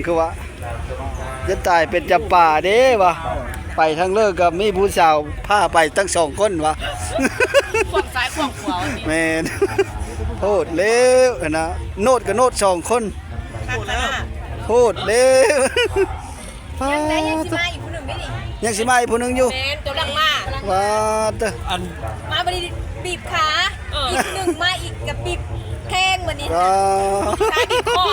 คือว่าจะตายเป็นจับป่าเด้วะไปทางเลิกกับมีผู้สาวพาไปตั้ง2 คนวะขวางซ้ายขวางขวาแม่นโทษเร็วนะโนดกับโนด2 คนโทษเร็วยังได้ยังสิมาอีกคนหนึ่งไม่ดิยังสิมาอีกคนหนึ่งอยู่เมนตัวหลังมาว่ามาบริบีบขาอีกหนึ่งมาอีกกับบีบแข้งวันนี้ขาบีบคอ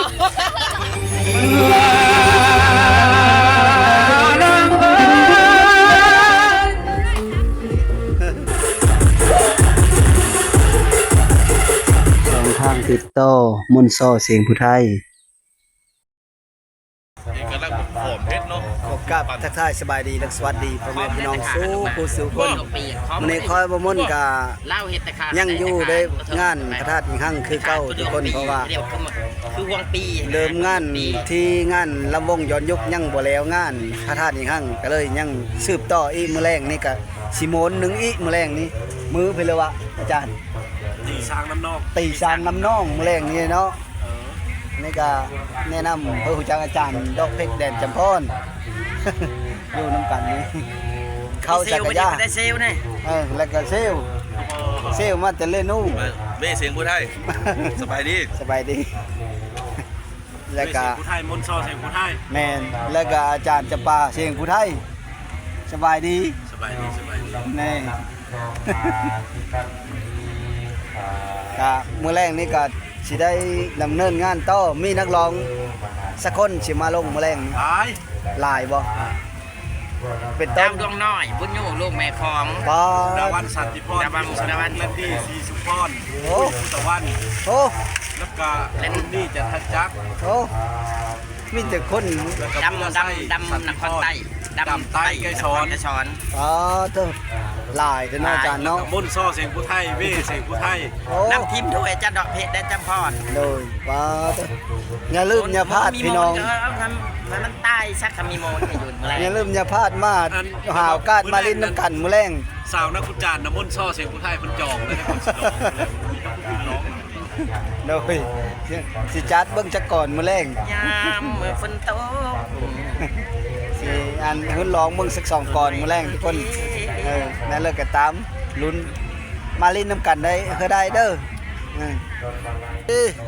ทางติดต่อมุนซ้อเสียงผู้ไทยเอกลักษณ์ของผมเพชรเนาะขอบกับทักทายสบายดีและสวัสดีพ่อแม่พี่น้องสู้ผู้สู่คนมื้อนี้คอยบ่ม่นกะยังอยู่ได้งานพระธาตุหิงหั่งคือเก่าทุกคนเพราะว่าคือวงปีเริ่มงานที่งานลำวงย้อนยุคยังบ่แล้วงานพระธาตุหิงหั่งก็เลยยังสืบต่ออีกมื้อแรงนี่ก็สิโมน1อีกมื้อแรงนี้มื้อเพลวะอาจารย์ตีช้างน้ำนองมื้อแรงนี่เนาะนี่ก็แนะนำเพื่อรู้จักอาจารย์ดอกเพชรแดนจำพรอยู่น้ำกันนี้เข้าจักรยานได้เซลนี่แล้วก็เซลมาแต่เล่นู่เบ้เสียงผู้ไทยสบายดีแล้วก็ผู้ไทยมนต์ซอเสียงผู้ไทยแมนแล้วก็อาจารย์จะปาเสียงผู้ไทยสบายดีแน่ก็มื้อแรกนี่ก็สิได้ดำเนินงานต่อมีนักร้องสักคนสิมาลงมื้อแรกหลายบ่เป็นต้นดวงน้อยบุญอยู่ลูกแม่ของดาวันสันติพรดาวันเล่นที่สีสุพรตะวันแล้วก็เล่นนี่จะทัดจักมีแต่คนดำนครใต้ดำใต้ไก่ช้อนเถอะลายเถอะอาจารย์เนาะมุ่นซ้อเสียงผู้ไทยเบ้เสียงผู้ไทยน้ำทิมด้วยจัดดอกเพชรได้จำพรเลยว้าอย่าลืมอย่าพลาดพี่น้องมันใต้ชักขมีโมนอยู่แรงอย่าลืมอย่าพลาดมาหาวการมาลิ้นน้ำกันมื้อแรงสาวนักกุจานน้ำมุ่นซ้อเสียงผู้ไทยคนจองเลยโดยสิจัดเบิ่งจักก่อนมื้อแรงยามเมื่อฝนตกสิอันขึ้นร้องเบิ่งสัก2ก่อนมื้อแรงทุกคนนั่นเลยก็ตามลุ้นมาลิ้นน้ำกันได้คือได้เด้อ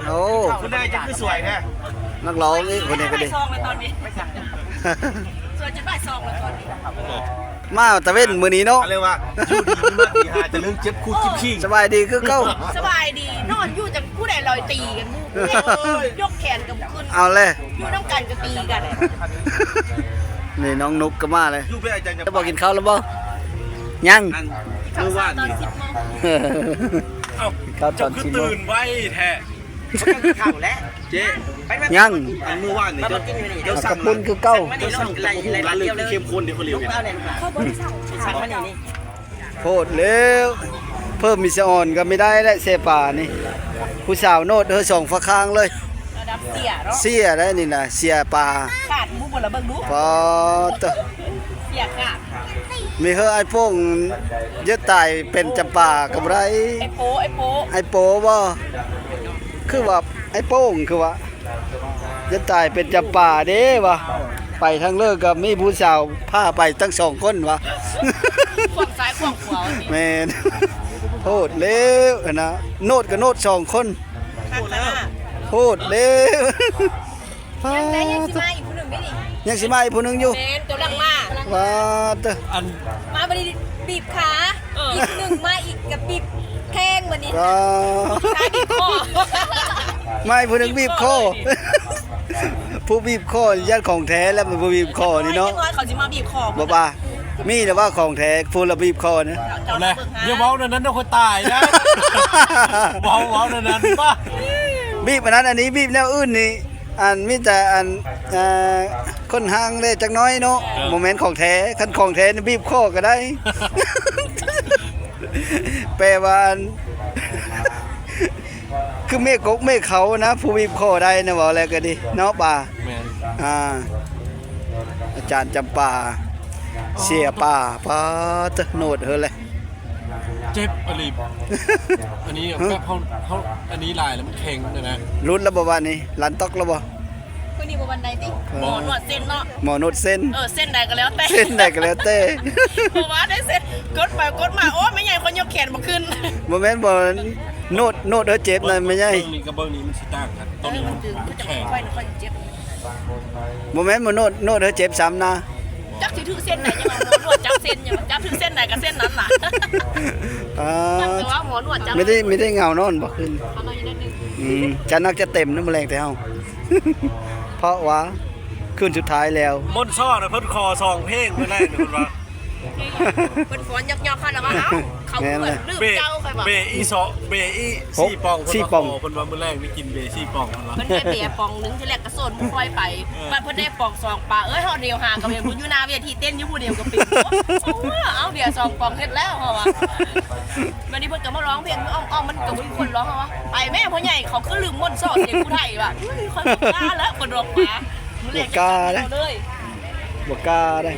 โอ้คุณได้จะคือสวยแท้นักร้องนี่คนนี้ก็ดีซองเลยตอนนี้ไม่สั่งส่วนจะบ่ายซองเลยตอนนี้มาตะเว้นมื้อนี้เนาะเรียกว่าอยู่ดีมากดีหาจะเรื่องเจ็บคู่จิ๊บขี้สบายดีคือเก่าสบายดีนอนอยู่จังผู้ใดลอยตีกันยกแขนกับขึ้นเอาเลยอยู่น้ำกันก็ตีกันนี่น้องนุกก็มาเลยจะบอกกินข้าวแล้วบ่ยังเมื่อวานตอน10 โมงข้าวตอน10 โมงตื่นไว้แท้ข้าวแล้วเจ๊ยังเมื่อวานนี่เดี๋ยวสั่งปุ้นคือเก้าร้านเลือดเข้มข้นที่เขาเรียกข้าวบริสั่งมานี่โพดเร็วเพิ่มมิสออนก็ไม่ได้และเสป่านี่ผู้สาวโนด2 ฝาค้างเลยเสียได้นี่นะเสียป่าขาดมุกหมดแล้วเบิ่งดูพอตะเสียขาดมีไอ้โป้งเยอะตายเป็นจำป่ากับไรไอ้โปบ่คือว่าไอ้โป้งคือว่าจะตายเป็นจำป่าเด้วะไปทางเลิกกับมีผู้สาวพาไปตั้ง2 คนวะขวางซ้ายขวางขวาแม่นโทษเร็วนะโนดกับโนด2 คนโทษเร็วยังได้ยังสิมาอีกคนหนึ่งไม่ดิยังสิมาอีกคนหนึ่งอยู่เมนตัวหลังมาว่ามาบริบีบขาอีกหนึ่งมาอีกกับบีบแข้งวันนี้ขาบีบคอไม่ผู้หนึ่งบีบคอผู้บีบคอญาติของแท้แล้วมันผู้บีบคอนี่เนาะเขาจะมาบีบคอบ้ามีแต่ว่าของแท้ผู้ละบีบคอนะเดี๋ยวเว้านั้นต้องคนตายนะเว้านั้นป่ะบีบอันนั้นอันนี้บีบแนวอื่นนี่อันมีแต่อันคนห่างเลยจักน้อยเนาะโมเมนต์ของแท้คันของแท้นี่บีบคอก็ได้แปลว่าคือเมฆกกเมฆเขานะผู้บีบคอได้นะบอกอะไรก็ดีเนาะป่าอาจารย์จำป่าเสียป่าป้าตะโนดเฮเลยเจ็บอะไรอันนี้แบบเขาอันนี้ลายแล้วมันแข็งเลยนะรุ่นแล้วบ่ว่านี่ลันตอกแล้วบ่ คนนี้บ่บันไดติ หมอนวดเส้นเนาะ หมอนวดเส้น เส้นใดก็แล้วแต่ เส้นใดก็แล้วแต่ เพราะว่าได้เส้นกดไปกดมาโอ้ไม่ใหญ่คนยกแขนบ่ขึ้น บ่แม่นบ่โนดเด้อเจ็บนั่นไม่ใช่ เบิ้งนี้กับเบิ้งนี้มันสิต่างกันต้นนี้ มั มัน น ดึงก็จะค่อยๆเจ็บ บ่แม่นบ่โนดเด้อเจ็บซ้ำนะ จักสิถือเส้นไหนยังหมอนวดจับเส้นยังจับถือเส้นไหนกับเส้นนั้นล่ะ อ่า แต่ว่าหมอนวดจับ ไม่ได้เงานอนบ่ขึ้น เอาหน่อยนิดนึง จะนักจะเต็มน้ำแรงแต่เฮา เพราะว่าคืนสุดท้ายแล้ว มนต์ซ้อนะเพิ่นคอซองเพลงเมื่อแรกเนี่ยเพิ่นว่า เป็นฝนยอกๆค่ะแล้วว่าเอ้าเขาเหมือนลืม เบ เจ้าใครบอก เบอีซอเบอีซี่ปองเพิ่นว่าคอเพิ่นว่าเมื่อแรกนี่กินเบซี่ปองเพิ่นว่า เพิ่นได้เบียร์ปองนึงที่แรกกระโซนบ่ค่อยไปบัดเพิ่นได้ปอง2ปลาเอ้ยเฮาเดียวหากับเห็นผู้อยู่หน้าเวทีเต้นอยู่ผู้เดียวก็ปิดโอ้เอาเบียร์2ปองเฮ็ดแล้วเฮาว่าวันนี้เพิ่นก็มาร้องเพลงอ้อมมันก็บ่มีคนร้องเฮาว่าไปแม่พ่อใหญ่เขาคือลืมม่วนซ้อเสียงผู้ไทยว่ะค่อยบ่กล้าแล้วคนร้องมาเลย บ่กล้าได้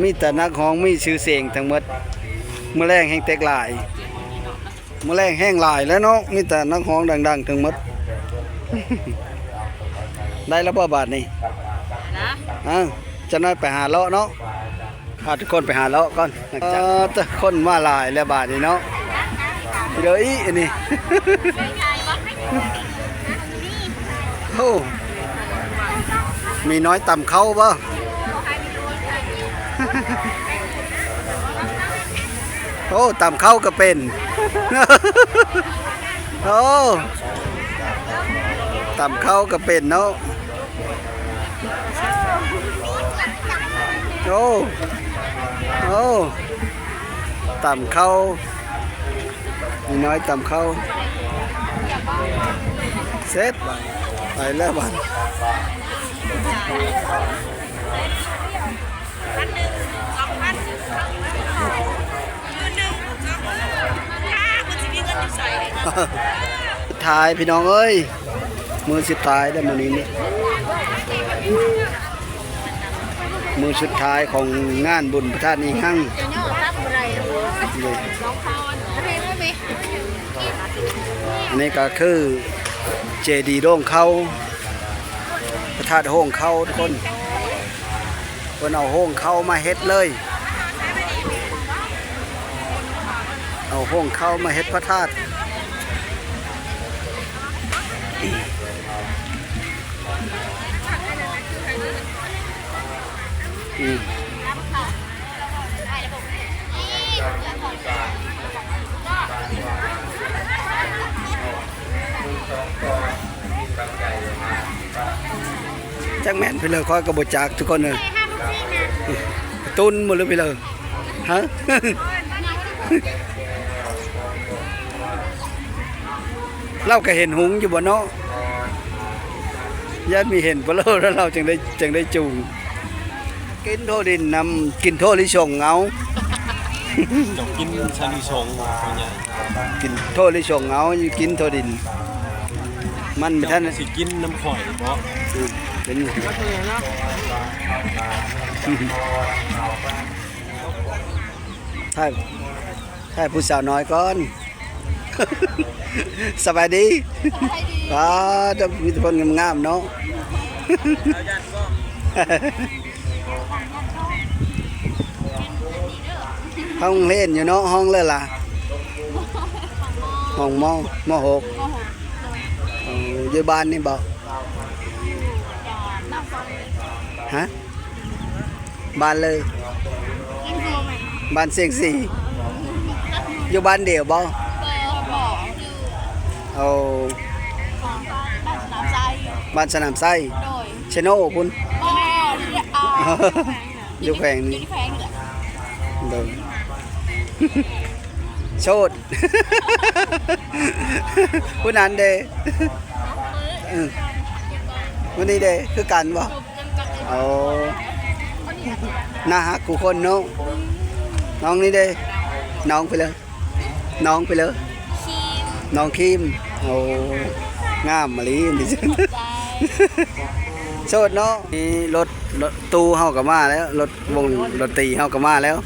มีแต่นักร้องมีชื่อเสียงทั้งหมดมื้อแรงแห่งเต็กหลายมื้อแรงแห่งหลายแล้วเนาะมีแต่นักร้องดังๆทั้งหมด ได้แล้วบ่บาทนี่ นะ จะน้อยไปหาเลาะเนาะพาทุกคนไปหาเลาะก่อนแต่คนมาหลายแล้วบาทนี่เนาะเดี๋ยวอีอันนี้ โอ้มีน้อยต่ำเข้าบ่ โอ้ต่ำเข้าก็เป็น โอ้ต่ำเข้าก็เป็นเนาะโอ้โอ้ต่ำเข้ามีน้อยต่ำเข้าเสร็จไปแล้วบ้าน สุดท้ายพี่น้องเอ้ยมือสุดท้ายได้มื้อนี้นี่มือสุดท้ายของงานบุญพระธาตุนี้หั่งอันนี้ก็คือเจดีย์โร่งเขาพระธาตุโร่งเขาทุกคนเพิ่นเอาโร่งเขามาเฮ็ดเลยเอาโร่งเขามาเฮ็ดพระธาตุจังแม่นไปเลยคอยกระบจากทุกคนเลยตุนหมดเลยไปเลยฮะ เราก็เห็นหุงอยู่บนเนาะญาติมีเห็นปลาแล้วเราจึงได้จูงกินโทดินนำกินโทลิชงเอา จงกินชาลิชงส่วนใหญ่ กินโทลิชงเอากินโทดินมันไม่ทัน สิกินน้ำข่อยเพราะ เป็นถ้าผู้สาวน้อยก่อน สบายดีจะมีแต่คนงามๆเนาะ ห้องเล่นอยู่เนาะห้องเลยล่ะห้องมหกอยู่บ้านนี่บอกฮะบ้านเลยบ้านเสียงสีอยู่บ้านเดียวบ่เอาบ้านสนามไส้ชโน่พุ่นอยู่แขวงนี้เดินโชดผู้นั้นเด้วันนี้เด้คือกันบ่เอาน่าฮักกูคนเนาะน้องนี่เด้น้องไปเลยน้องไปเลยน้องคิมโอ้งามมาลีนี่โชดเนาะนี่รถตู้เฮาก็มาแล้วรถวงดนตรีเฮาก็มาแล้ว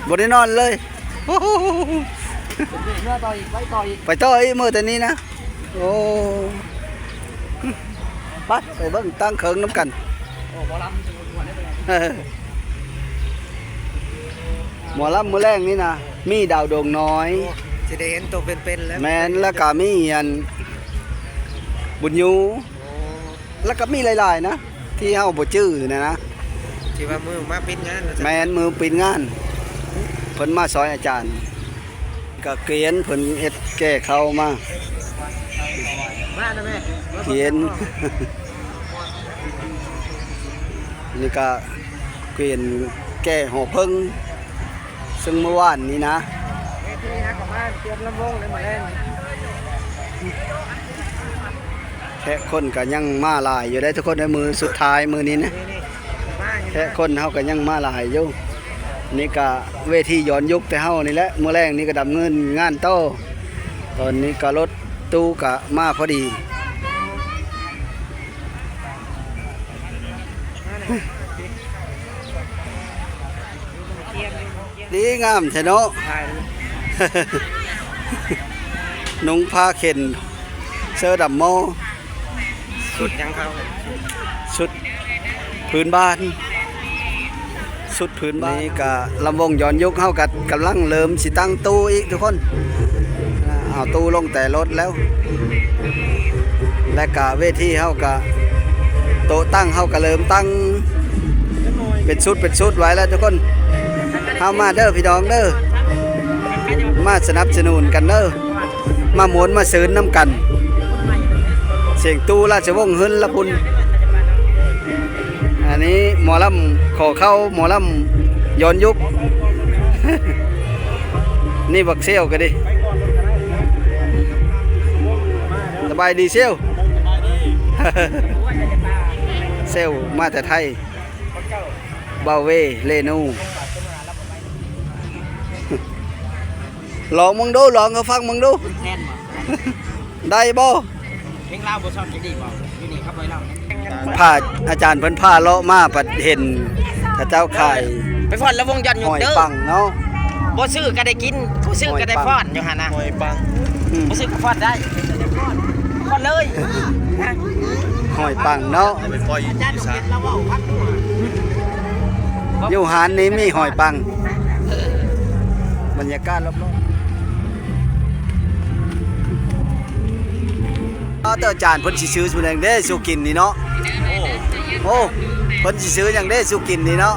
บ่ได้นอนเลย เมื่อต่ออีกไว้ต่ออีก ไปต่ออีกมื้อแต่นี้นะโอ้ไปเบิ่งตั้งเคิงน้ำกัน โอ้หมอลำหัวได้เป็นไง หมอลำมื้อแรกนี่นะมีดาวดวงน้อย จะได้เห็นตัวเป็นๆแล้ว แมนแล้วก็มีอันบุญยูแล้วก็มีหลายๆนะที่เฮาบ่ชื่อนะ ที่ว่ามือมาปิดงาน แมนมือปิดงานเพิ่นมาซอยอาจารย์ก็เขียนเพิ่นเฮ็ดแก้เข้ามา มานะแม่ เขียน นี่ก็เขียนแก้หอเพิ่งซึ่งเมื่อวานนี้นะ ที่ฮักกับมาเตรียมลำวงเลยมาเล่น แค่คนก็ยังมาหลายอยู่ได้ทุกคนในมือสุดท้ายมือนี้นะ นี่มา แค่คนเฮาก็ยังมาหลายอยู่นี่ก็เวทีย้อนยุคแต่เฮานี่แหละมื้อแรกนี่ก็ดำเนินงานต่อตอนนี้ก็รถตู้ก็มาพอดีดีงามแท้เนาะ ถ่าย นุ่งผ้าเข็นเสื้อดำโม สุดยังเขา ชุดพื้นบ้านชุดพื้นบ้านนี่ก็ลำวงย้อนยุคเฮากักำลังเริ่มสิตั้งตู้อีกทุกคนเอาตู้ลงแต่รถแล้ว และก็เวทีเฮาก็โต๊ะตั้งเฮาก็เริ่มตั้งเป็นชุดไว้แล้วทุกคนเฮามาเด้อพี่น้องเด้อมาสนับสนุนกันเด้อมาหมุนมาซื้อน้ำกันเสียงตู้ราชวงศ์หึนละพุนอันนี้หมอลำขอเข้าหมอลำย้อนยุค นี่บักเซี่ยวกันดิสบายดีเซี่ยว เซี่ยวมาแต่ไทยบาเวเลนู ลองมึงดูลองก็ฟังมึงดู แน่นมา ได้บ่ เพลงลาวบ่ชอบจะดีบ่อยู่นี่ครับไว้ลาว พาอาจารย์เพิ่นพาเลาะมาปัดเห็นพระเจ้าขาย ไปฟ้อนแล้ววงยันยุ ห ก อย เด้อ ปังเนาะ บ่ซื้อก็ได้กินผู้ซื้อก็ได้ฟ้อนอยู่หั่นน่ะ หอยปัง อืม บ่ซื้อก็ฟ้อนได้ฟ้อนเลยฮะ หอยปังเนาะ ไปปล่อยอยู่ อาจารย์ อี เห็ สาน นเราเว้าพักตัว อยู่หานนี้มีหอยปังบรรยากาศรอบๆแต่อาจารย์เพิ่นสิซื้อสุแดงเด้สุกินนี่เนาะ โอ้ โอ้เพิ่นสิซื้อหยังเด้สุกินนี่เนาะ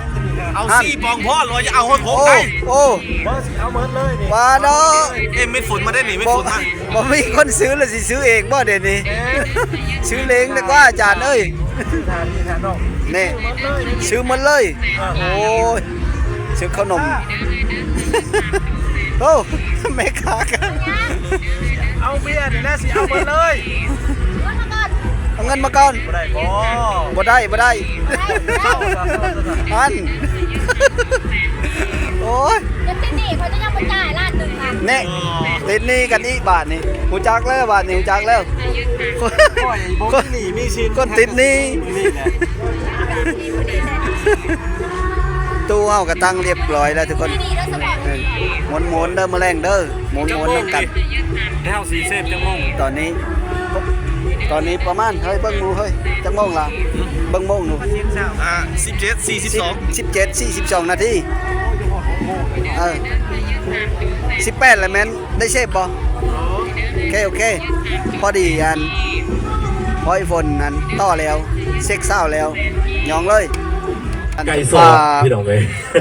เอาซี่ปองพ่อเลยจะเอาหดผม โอ้ ได้ โอ้ บ่สิเอาเมิดเลยนี่ ว่าเนาะ เอ็มเม็ดฝนมาได้หนิเม็ด บ่ ฝนมา บ่มีคนซื้อแล้วสิซื้อเองบ่เดี๋ยวนี้ ซื้อเล้งดีกว่าอาจารย์เอ้ย ทานนี่ทานนอก นี่ซื้อหมันเลย โอ้ยซื้อขนม โอ้แม่ค้ากัน เอาเบียร์นี่แน่สิเอาเมิดเลย เอาเงินมาก่อน บ่ได้บ่ บ่ได้บ่ได้ เข้าซะ อัน โอ้ย จะติดหนี้เขาจะยังไม่จ่ายล้านหนึ่งค่ะ นี่ติดหนี้กันอีกบาทนี่หูจักแล้วบาทนี่หูจักแล้ว ปล่อยบ่มีหนีมีชิน คนติดหนี้ นี่แหละ ตู้เฮาก็ตั้งเรียบร้อยแล้วทุกคน ที่นี่แล้วสปอร์ต หมุนๆเด้อแมลงเด้อหมุนๆนำกัน แล้วสีเซฟจังมง ตอนนี้ประมาณเฮ้ยเบิ่งดูเฮ้ยจังโมงละเบิ่งโมงดู 17 42 17:42 นาที18แล้วแม่นได้เชฟบ่โอเคพอดีอันพอไอโฟนนั้นต่อแล้วเซ็กเศร้าแล้วยองเลย ไก่สดพี่น้องเลย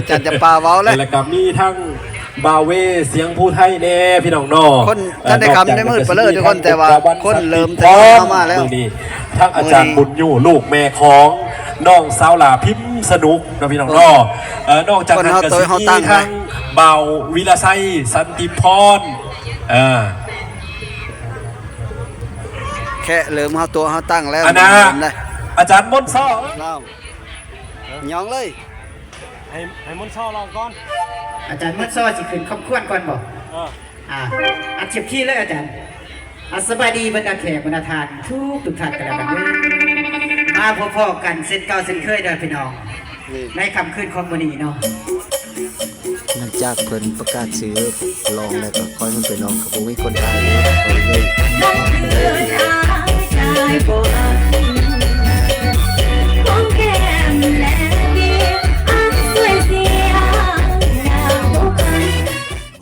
จันจะปลาเว้าแล้ว แล้วก็มีทั้งบาเวเสียงผู้ไทยแน่พี่น้องนอ คนท่านได้คำได้มืดไปเลยทุกคนแต่ว่าคนเริ่มแต่เข้ามาแล้ว อนี้ทั้งอาจารย์บุญอยู่ลูกแม่ของน้องสาวหลาพิมพ์สนุกนะพี่น้องนอนอกจากนั้นก็สิมีทั้งเบาวิลาไซสันติพร แค่เริ่มเฮาตัวเฮาตั้งแล้ว อันนะ เริ่มได้ อาจารย์มนต์ซ้อ เล่าหยองเลย ให้มุนช่อลองก่อน อาจารย์มุดซ้อสิขึ้นครอบครัวก่อนบ่อัดเทียบที่เลยอาจารย์สบายดีบรรดาแขกบรรดาทานทุกท่านกันแล้วกันเด้อมาพอๆกันเส้นเก่าเส้นเคยเด้อพี่น้อง นี่ ในค่ำคืนของมื้อนี้เนาะ จากเพิ่นประกาศซื้อลองแล้วก็ค่อยมันไปลองกับบ่มีคนไทยเขาเลย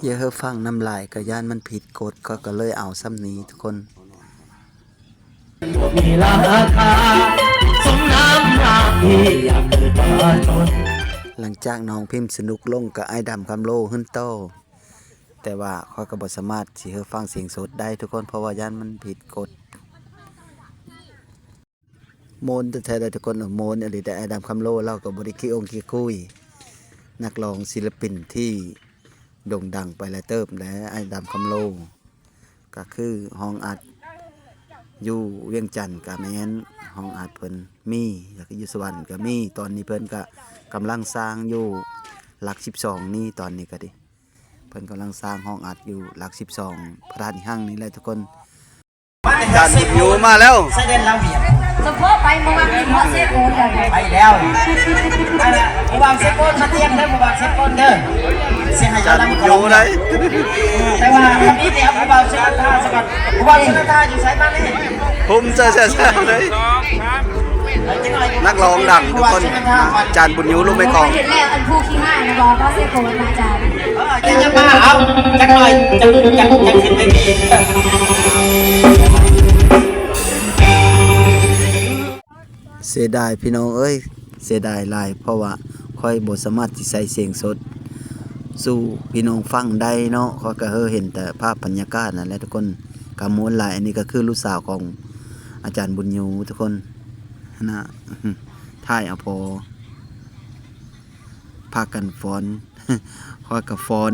อย่าเฮาฟังน้ำลายก็ย่านมันผิดกฎก็เลยเอาซ้ำนี้ทุกคนมีราคาสมน้ำหน้าที่อยากเกิดมาจนหลังจากน้องพิมพ์สนุกลงกับไอ้ดำคำโลขึ้นโตแต่ว่าข้อยก็บ่สามารถสิเฮาฟังเสียงสดได้ทุกคนเพราะว่าย่านมันผิดกฎโมนแท้ๆได้ทุกคนโมนอะไรแต่ไอ้ดำคำโลเราก็บ่ได้ขี้องขี้คุยนักร้องศิลปินที่โด่งดังไปแล้วเติบและไอ้ดำคำโลก็คือห้องอัดอยู่เวียงจันทน์ก็แม่นห้องอัดเพิ่นมีแล้วก็อยู่สวรรค์ก็มีตอนนี้เพิ่นก็กำลังสร้างอยู่หลัก12นี่ตอนนี้ก็ดิเพิ่นกำลังสร้างห้องอัดอยู่หลัก12พระราชห้างนี้แหละทุกคนจันอยู่มาแล้วเสด็จเราเบียด เฉพาะไปเมื่อวานนี้เพราะเซโกนกัน ไปแล้วไปละผู้วางเซโกนมาเตรียมเด้อผู้วางเซโกนเด้อเสียหาย จัน เรา อยู่ไหน แต่ว่าคำนี้เดี๋ยวผู้วางเซโกนท่าสกัดผู้วางเซโกนท่าอยู่ไสบ้านนี่ ผมเจอเลยนักร้องดังทุกคนจันบุญยูลูกไม่กอง เห็นแล้วอันผู้ขี้ง่ายนะบอกเพราะเซโกนมาจารย์ จะมาเอาจักหน่อยจะเห็นไม่มีเสียดายพี่น้องเอ้ยเสียดายหลายเพราะว่าค่อยบ่สามารถที่ใส่เสียงสดสู้พี่น้องฟังได้เนาะเขาก็เห็นแต่ภาพบรรยากาศนั่นแหละทุกคนกำมวลหลายอันนี้ก็คือลูกสาวของอาจารย์บุญยูทุกคนนะถ่ายเอาพอพากันฟ้อนค่อยกับฟ้อน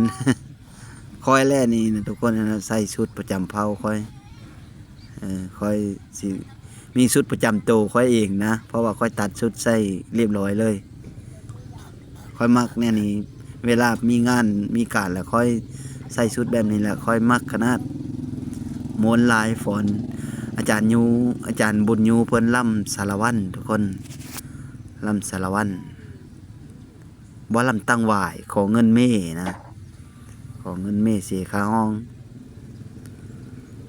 ค่อยแล่นี่นะทุกคนนะใส่ชุดประจำเผ่าค่อยสิมีชุดประจำโตวค่อยเองนะเพราะว่าค่อยตัดชุดใส่เรียบร้อยเลยค่อยมักเนี่ยนี่เวลามีงานมีการแล้วค่อยใส่ชุดแบบนี้แหละค่อยมักขนาดม้วนลายฝนอาจารย์บุญยูเพิ่นล่ำสารวัตรทุกคนล่ำสารวัตรบ่ล่ำตั้งหวายขอเงินเม่นะขอเงินเม่เสียค่าห้อง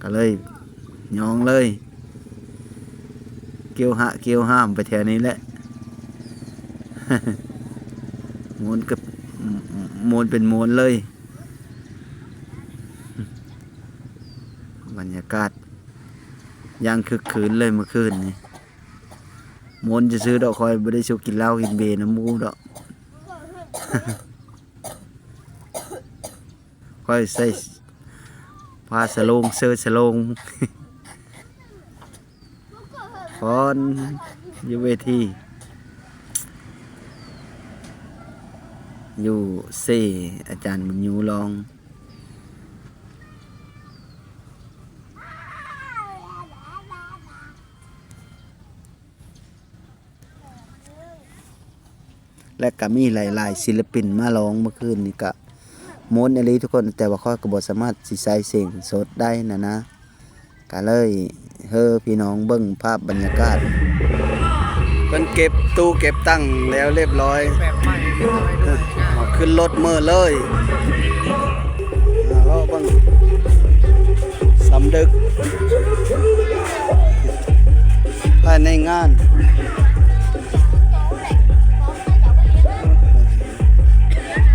ก็เลยยองเลยเกี่ยวห้ามไปแถวนี้แหละ ม้วนกับม้วนเป็นม้วนเลยบรรยากาศยังคึกคืนเลยเมื่อคืนนี่ม้วนจะซื้อดอกคอยไม่ได้ชูกินเหล้ากินเบน้ำมูดอก ค่อยใส่ผ้าสโลงเสื้อสโลง ฟอนอยู่เวทีอยู่เซอาจารย์บุญยูลองและก็มีหลายๆศิลปินมาร้องเมื่อคืนนี่ก็ม้วนอะไรทุกคนแต่ว่าข้อยก็บ่สามารถสิใส่เสียงสดได้นะก็เลยพี่น้องเบิ่งภาพบรรยากาศเพิ่นเก็บตู้เก็บตั้งแล้วเรียบร้อยเอาขึ้นรถมื้อเลยแล้วเบิ่งสำดึกภายในงาน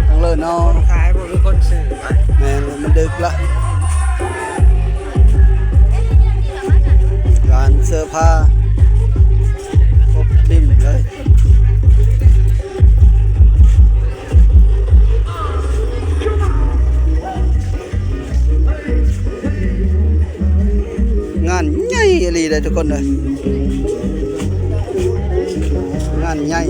ทั้งเลยเนาะขายบ่มีคนซื้อแม่นมันดึกละร้านเสื้อผ้าครบทิ่มเลยงานใหญ่เลยทุกคนเลยงานใหญ่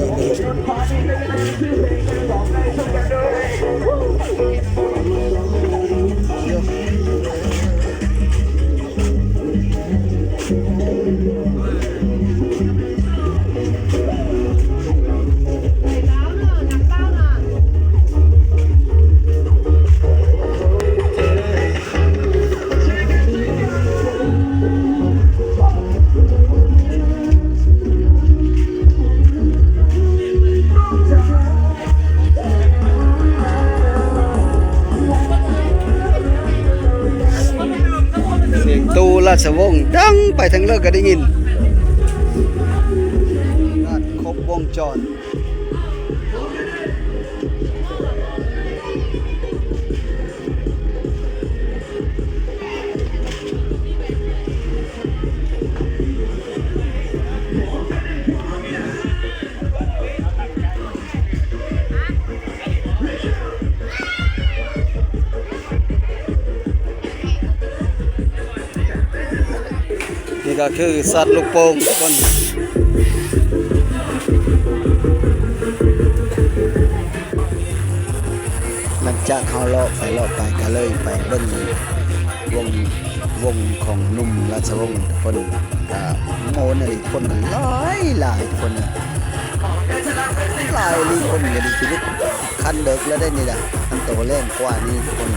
ราชวงศ์ดังไปทั้งเลิกก็ได้ยินครบวงจรนี่ก็คือสัตว์ลูกโป่งทุกคนหลังจากเขาเลาะไปก็เลยไปเบิ่งวงของหนุ่มราชวงศ์ทุกคนก็โมนี่คนมันหลายทุกคนนะหลายลีคนก็ดีชีวิตคันเด็กแล้วได้นี่ล่ะมันโตแรงกว่านี่ทุกคน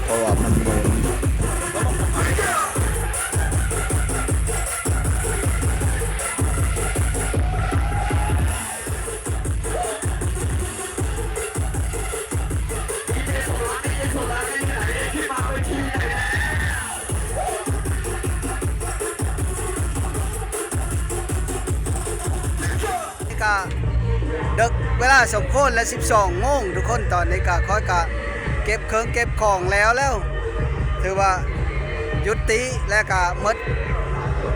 เพราะว่ามันโมดึกเวลาสมโภชและ12 โมงทุกคนตอนนี้ก็ค่อยกะเก็บเครื่องเก็บของแล้วถือว่ายุติและก็หมด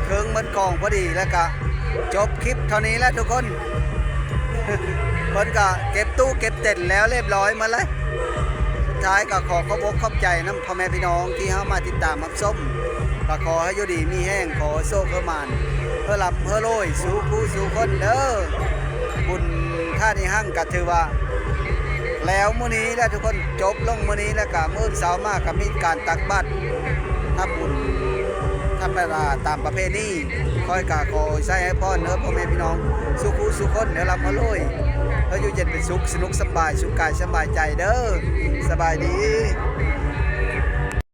เครื่องหมดของพอดีแล้วก็จบคลิปเท่านี้แล้วทุกคนเพิ่นก็เก็บตู้เก็บเต็นท์แล้วเรียบร้อยหมาเลยสุดท้ายก็ขอบคุณขอบใจน้ำพ่อแม่พี่น้องที่เข้ามาติดตามรับชมก็ขอให้อยู่ดีมีแห้งขอโชคเพื่อมานเพื่อหลับเพื่อโรยสู่ผู้สู่คนเด้อบุญท่านี้หั่งก็ถือว่าแล้วมื้อนี้แล้วทุกคนจบลงมื้อนี้แล้วก็มื้อเช้ามากก็มีการตักบาตรทำบุญธรรมดาตามประเพณีคอยกะขอใช้ให้พ่อเนื้อพ่อแม่พี่น้องสุขสุขคนเดี๋ยวรับมาลุยเพื่ออยู่เย็นเป็นสุขสนุกสบายสุขกายสบายใจเด้อสบายดี